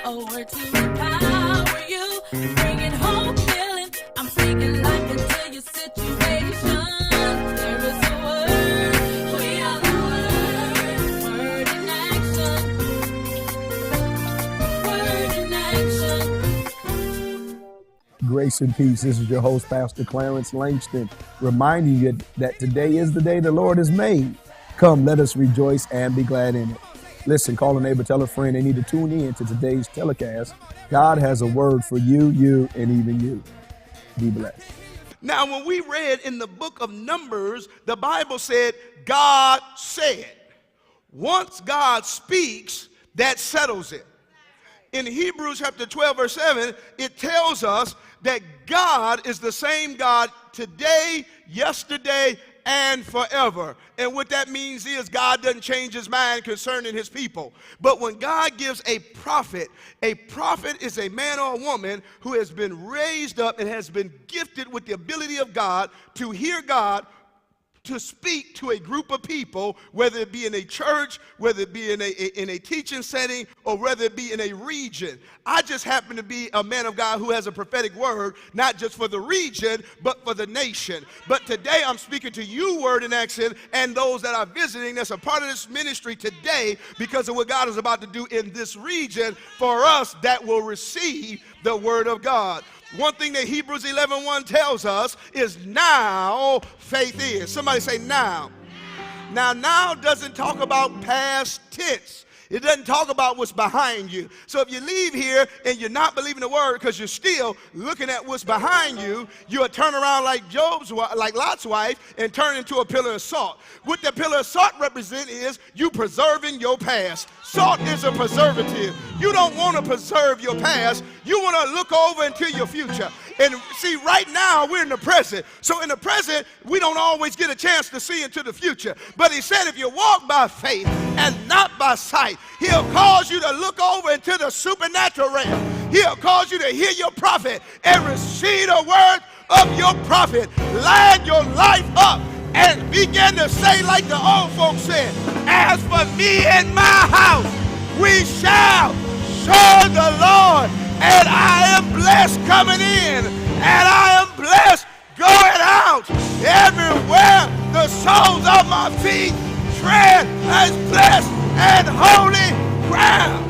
A word to empower you, bringing hope, healing. I'm speaking life into your situation. There is a word, we are the word in action. Word in action. Grace and peace. This is your host, Pastor Clarence Langston, reminding you that today is the day the Lord has made. Come, let us rejoice and be glad in it. Listen, call a neighbor, tell a friend they need to tune in to today's telecast. God has a word for you, and even you. Be blessed. Now, when we read in the book of Numbers, the Bible said, God said. Once God speaks, that settles it. In Hebrews chapter 12, verse 7, it tells us that God is the same God today, yesterday, and forever. And what that means is God doesn't change his mind concerning his people. But when God gives a prophet is a man or a woman who has been raised up and has been gifted with the ability of God to hear God, to speak to a group of people, whether it be in a church, whether it be in a teaching setting, or whether it be in a region. I just happen to be a man of God who has a prophetic word, not just for the region, but for the nation. But today I'm speaking to you, Word in Action, and those that are visiting that's a part of this ministry today because of what God is about to do in this region for us that will receive the Word of God. One thing that Hebrews 11:1 tells us is now faith is. Somebody say now. Now doesn't talk about past tense. It doesn't talk about what's behind you. So if you leave here and you're not believing the word because you're still looking at what's behind you, you'll turn around like Lot's wife and turn into a pillar of salt. What the pillar of salt represents is you preserving your past. Salt is a preservative. You don't want to preserve your past. You want to look over into your future. And see, right now, we're in the present. So in the present, we don't always get a chance to see into the future. But he said if you walk by faith and not by sight, he'll cause you to look over into the supernatural realm. He'll cause you to hear your prophet and receive the word of your prophet. Line your life up and begin to say like the old folks said, as for me and my house, we shall serve the Lord. And I am blessed coming in, and I am blessed going out. Everywhere the soles of my feet tread as blessed and holy ground.